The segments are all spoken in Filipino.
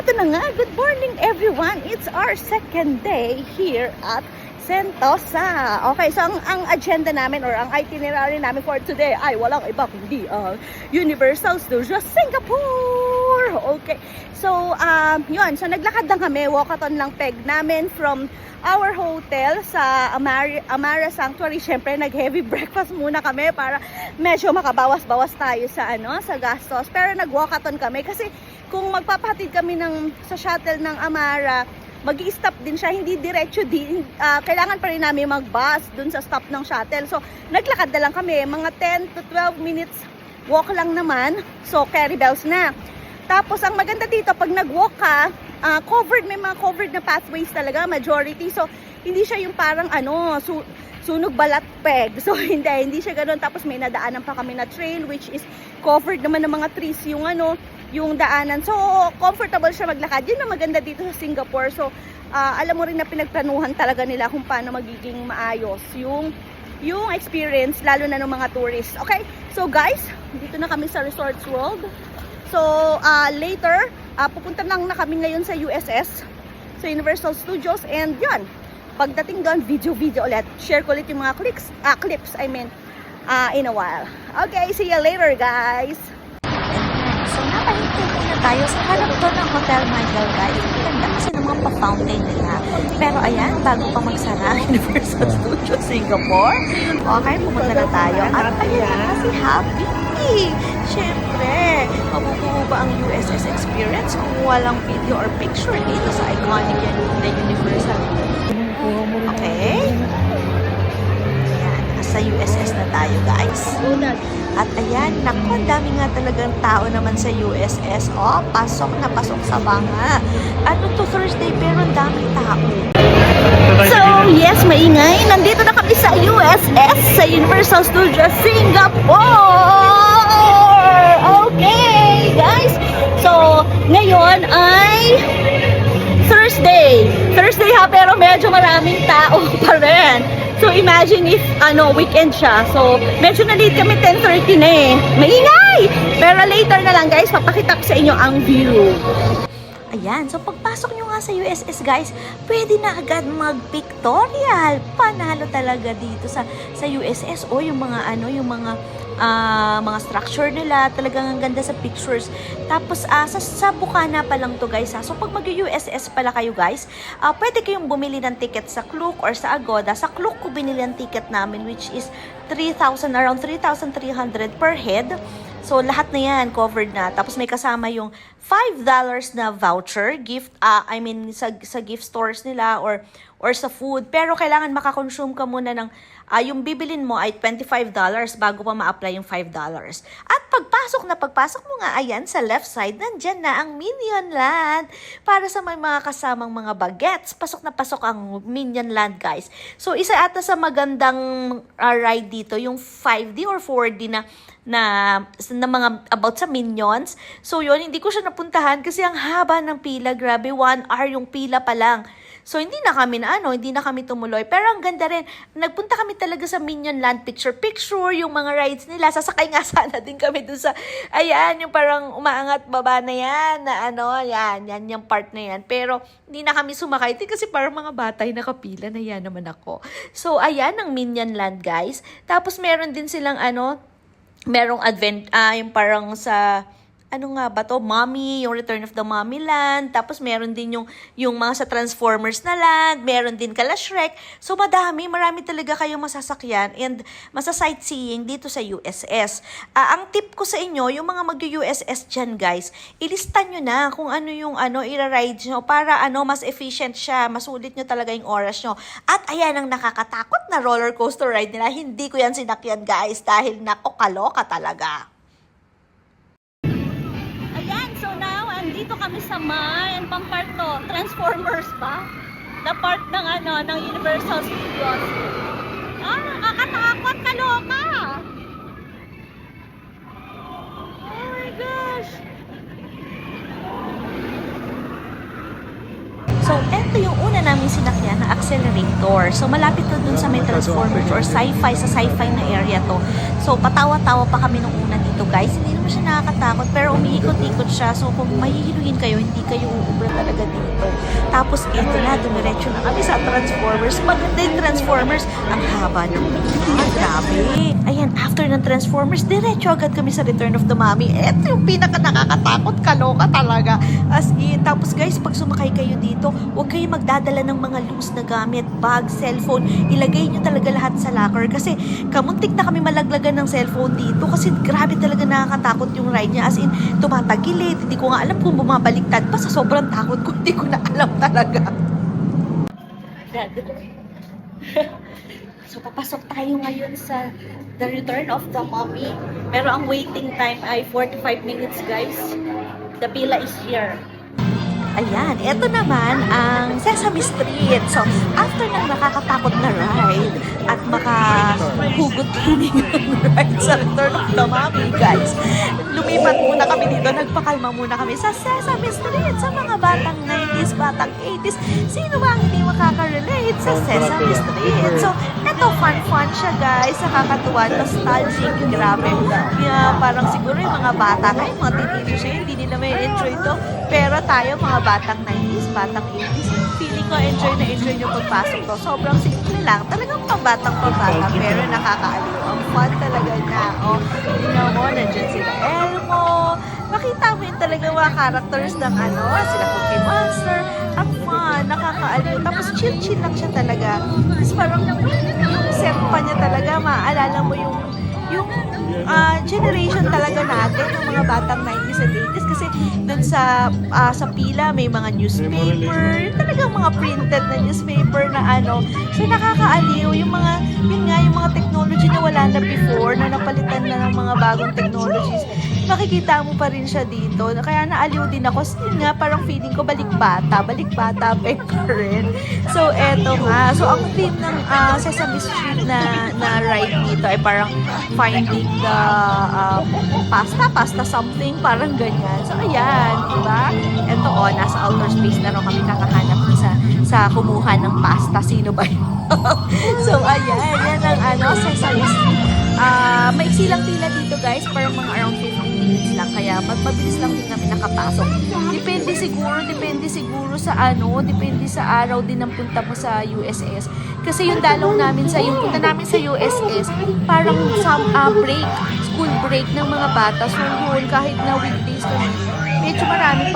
eto na nga, good morning everyone. It's our second day here at Sentosa. Okay, so ang agenda namin or ang itinerary namin for today ay walang iba kundi ang Universal Studios Singapore. Okay, so yun, so naglakad lang kami, walkathon lang peg namin from our hotel sa Amara Sanctuary. Syempre nag-heavy breakfast muna kami para medyo makabawas-bawas tayo sa sa gastos. Pero nag-walkathon kami kasi kung magpapahatid kami sa shuttle ng Amara, mag-i-stop din siya, hindi diretso din. Kailangan pa rin namin mag-bus dun sa stop ng shuttle. So, naglakad na lang kami. Mga 10 to 12 minutes walk lang naman. So, carry bells na. Tapos, ang maganda dito, pag nag-walk ka, may mga covered na pathways talaga, majority. So, hindi siya yung parang sunog balat peg. So, hindi siya ganoon. Tapos, may nadaanan pa kami na trail, which is covered naman ng mga trees yung daanan. So, comfortable siya maglakad. Yun ang maganda dito sa Singapore. So, alam mo rin na pinagplanuhan talaga nila kung paano magiging maayos yung experience, lalo na ng mga tourists. Okay? So, guys, dito na kami sa Resorts World. So, later, pupunta lang na kami ngayon sa USS, sa Universal Studios. And yun, pagdating doon, video ulit. Share ko ulit yung mga clips, in a while. Okay, see you later, guys! So, napahinto muna tayo sa harap to ng Hotel Michael, guys. Ganda kasi ng mga pa-fountain nila. Pero ayan, bago pa magsara ang Universal Studios Singapore, okay, pumunta na tayo. At ayan na si Happy! Siyempre, mabubuo ba ang USS experience kung walang video or picture dito sa iconic na Universal? Okay? Ayan, nasa USS na tayo, guys. At ayan, naku, ang dami nga talagang tao naman sa USS. Oh, pasok na pasok sa banga. Ano to, Thursday, pero ang daming tao. So, yes, maingay. Nandito na kami sa USS, sa Universal Studios Singapore! Okay, guys. So, ngayon ay Thursday. Thursday ha, pero medyo maraming tao pa rin. So, imagine if, weekend siya. So, medyo na-late kami, 10:30 na eh. Maingay! Pero later na lang, guys, papakita ko sa inyo ang view. Ayan, so pagpasok nyo nga sa USS, guys, pwede na agad mag-pictorial. Panalo talaga dito sa USS. O, yung mga, mga structure nila, talagang ang ganda sa pictures. Tapos, sa Bukana pa lang to, guys. So, pag mag-USS pala kayo, guys, pwede kayong bumili ng ticket sa Klook or sa Agoda. Sa Klook ko binili ang ticket namin, which is around 3,300 per head. So, lahat na yan, covered na. Tapos, may kasama yung $5 na voucher, gift, sa gift stores nila or sa food. Pero, kailangan makakonsume ka muna ng, yung bibilin mo ay $25 bago pa ma-apply yung $5. At pagpasok mo nga, ayan, sa left side, nandyan na ang Minion Land. Para sa may mga kasamang mga bagets, pasok na pasok ang Minion Land, guys. So, isa ata sa magandang ride dito, yung 5D or 4D na mga about sa Minions. So, yun, hindi ko siya napuntahan kasi ang haba ng pila. Grabe, 1 hour yung pila pa lang. So, hindi na kami tumuloy. Pero ang ganda rin, nagpunta kami talaga sa Minion Land, picture, yung mga rides nila. Sasakay nga sana din kami dun sa, ayan, yung parang umaangat baba na yan, yan yung part na yan. Pero, hindi na kami sumakay din kasi parang mga batay nakapila na yan naman ako. So, ayan ang Minion Land, guys. Tapos, meron din silang, merong yung parang sa, Mommy, yung Return of the Mommy Land. Tapos meron din yung mga sa Transformers na land. Meron din kala Shrek. So marami talaga kayong masasakyan and masa-sightseeing dito sa USS. Ang tip ko sa inyo, yung mga mag-USS dyan, guys, ilista nyo na kung ano yung ira-ride nyo para mas efficient siya. Masulit nyo talaga yung oras nyo. At ayan ang nakakatakot na roller coaster ride nila. Hindi ko yan sinakyan, guys, dahil kaloka talaga. Dito kami sa pang part to, Transformers ba? Na part ng Universal Studios. Nakakatakot, kaloka! Oh my gosh! So, eto yung una namin sinakyan na accelerator. So, malapit to dun sa may Transformers or sci-fi, sa sci-fi na area to. So, patawa-tawa pa kami nung una dito, guys. Hindi naman siya nakakatakot, pero umiikot-ikot siya. So, kung mahihiluhin kayo, hindi kayo uubra talaga dito. Tapos, ito na, dumiretso na kami sa Transformers. Maganda yung Transformers. Ang haba ng grabe. Ayan, after ng Transformers, diretso agad kami sa Return of the Mummy. Ito yung pinaka nakakatakot, kaloka talaga. As in, tapos guys, pag sumakay kayo dito, huwag kayo magdadala ng mga loose na gamit, bag, cellphone. Ilagay nyo talaga lahat sa locker. Kasi, kamuntik na kami malaglagan ng cellphone dito. Kasi, grabe talaga nakakatakot yung ride niya. As in, tumatagilid. Hindi ko nga alam kung bumabaliktad pa sa sobrang takot ko. Hindi ko na alam talaga. So, papasok tayo ngayon sa The Return of the Mummy. Pero ang waiting time ay 45 minutes, guys. The pila is here. Ayan, ito naman ang Sesame Street. So, after ng nakakatakot na ride at makahugot kami ng ride sa Return of the Mummy, guys, lumipat muna kami dito. Nagpakalma muna kami sa Sesame Street. Sa mga batang 90s, batang 80s, sino ba ang hindi makaka-relate sa Sesame Street? So, ito, fun siya, guys. Nakakatuwa, nostalgic, grabe. Yeah, parang siguro yung mga bata kayo, mga teenagers yun, hindi nila may enjoy to. Pero tayo, mga batang 90s, batang 80s, feeling ko enjoy nyo pagpasok to. Sobrang simple lang. Talagang pambata, pero nakakaaliw. Ang fun talaga na. O, tingnan mo, nandiyan sila Elmo. Makita mo yun talaga mga characters ng sila Cookie Monster. Ang fun, nakakaaliw. Tapos chill lang siya talaga. Tapos parang yung set pa niya talaga, maaalala mo yung generation talaga natin, yung mga batang 90s and 80s, kasi dun sa pila may mga newspaper, talagang mga printed na newspaper na so nakakaaliw yung mga technology na wala na before, na napalitan na ng mga bagong technologies. Makikita mo pa rin siya dito, kaya naaliw din ako. Yun nga, parang feeling ko balik bata pa rin. So eto nga, so ang theme ng Sesame Street na ride dito ay parang finding the pasta something, parang ganyan. So ayan, diba? Ito nasa outer space na rin kami kakahanap sa kumuha ng pasta. Sino ba yun? So ayan, yan ang Sesame Street. Maiksi lang pila dito, guys, parang mga around 15 minutes lang, kaya mabilis lang din kami nakapasok. Depende siguro depende sa araw din ng punta mo sa USS. Kasi yung punta namin sa USS, parang school break ng mga bata. So yun, kahit na weekdays kami, medyo marami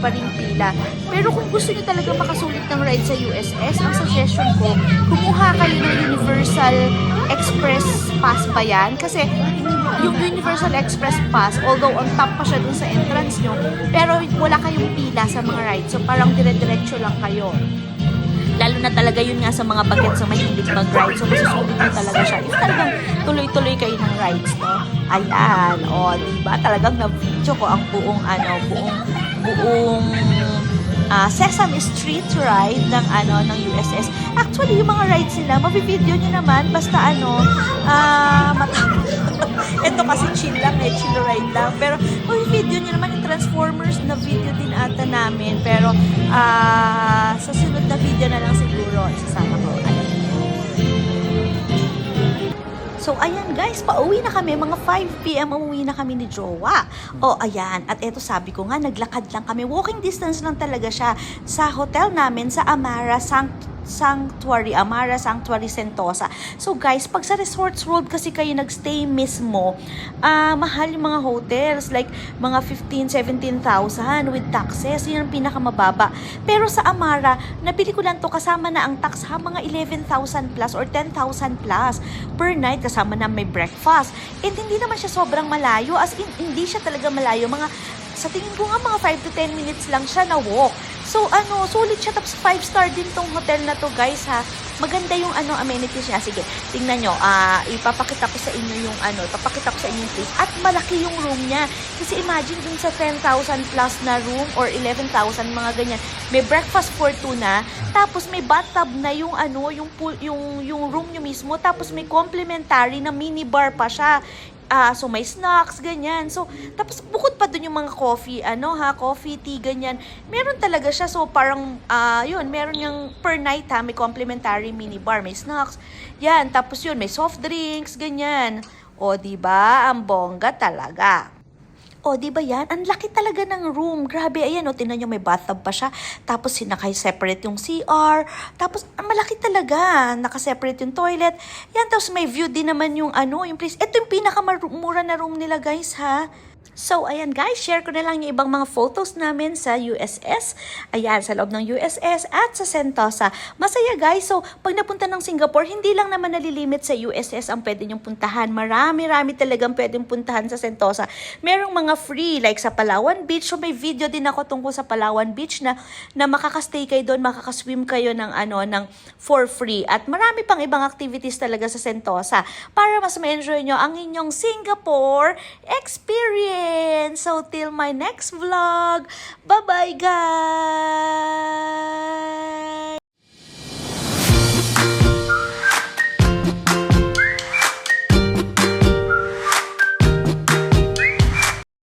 pa rin pila. Pero kung gusto niyo talaga makasulit ng ride sa USS, ang suggestion ko, kumuha kayo ng Universal Express Pass pa yan. Kasi yung Universal Express Pass, although on top pa siya dun sa entrance nyo, pero wala kayong pila sa mga rides. So parang dire-diretso lang kayo. Lalo na talaga yun nga sa mga bagets sa mahilig mag-ride. So masusulit nyo talaga siya. If talagang tuloy-tuloy kayo ng rides, no? Ayan, diba? Talagang na-video ko ang buong Sesame Street ride ng USS. Actually, yung mga rides nila, mabivideo nyo naman, basta ito kasi chill ride lang. Pero mabivideo nyo naman yung Transformers na video din ata namin. Pero sa sunod na video na lang siguro, isasama ko. So, ayan guys, pauwi na kami. Mga 5 p.m. umuwi na kami ni Jowa. Ayan. At eto, sabi ko nga, naglakad lang kami. Walking distance lang talaga siya sa hotel namin sa Amara Sanctuary Sentosa. So guys, pag sa Resorts World kasi kayo nagstay mismo, mahal yung mga hotels, like mga 15,000-17,000 with taxes. Yun ang pinakamababa. Pero sa Amara, nabili ko lang to kasama na ang tax, mga 11,000 plus or 10,000 plus per night, kasama na may breakfast. And hindi naman siya sobrang malayo, as in, hindi siya talaga malayo. Sa tingin ko nga mga 5 to 10 minutes lang siya na walk. So, sulit siya. Tapos 5-star din tong hotel na to, guys, ha. Maganda yung amenities niya. Sige, tingnan nyo. Ipapakita ko sa inyo yung yung place. At malaki yung room niya. Kasi imagine dun sa 10,000 plus na room or 11,000, mga ganyan. May breakfast for 2 na. Tapos may bathtub na yung yung room nyo mismo. Tapos may complimentary na minibar pa siya. So may snacks, ganyan. So, tapos bukod pa dun yung mga coffee, coffee, tea, ganyan. Meron talaga siya. So, parang, meron yung per night, may complimentary minibar, may snacks. Yan, tapos yun, may soft drinks, ganyan. O, di ba? Ang bongga talaga. O, di ba yan? Ang laki talaga ng room. Grabe, ayan, o, tingnan nyo, may bathtub pa siya. Tapos, sinakay-separate yung CR. Tapos, ang malaki talaga. Nakaseparate yung toilet. Yan, tapos may view din naman yung yung place. Ito yung pinakamura na room nila, guys, ha? So, ayan guys, share ko na lang yung ibang mga photos namin sa USS. Ayan, sa loob ng USS at sa Sentosa. Masaya guys. So, pag napunta ng Singapore, hindi lang naman nalilimit sa USS ang pwede nyong puntahan. Marami-rami talagang pwedeng puntahan sa Sentosa. Merong mga free, like sa Palawan Beach. So, may video din ako tungkol sa Palawan Beach na makakastay kayo doon, makakaswim kayo ng for free. At marami pang ibang activities talaga sa Sentosa para mas ma-enjoy nyo ang inyong Singapore experience. So, till my next vlog. Bye-bye, guys!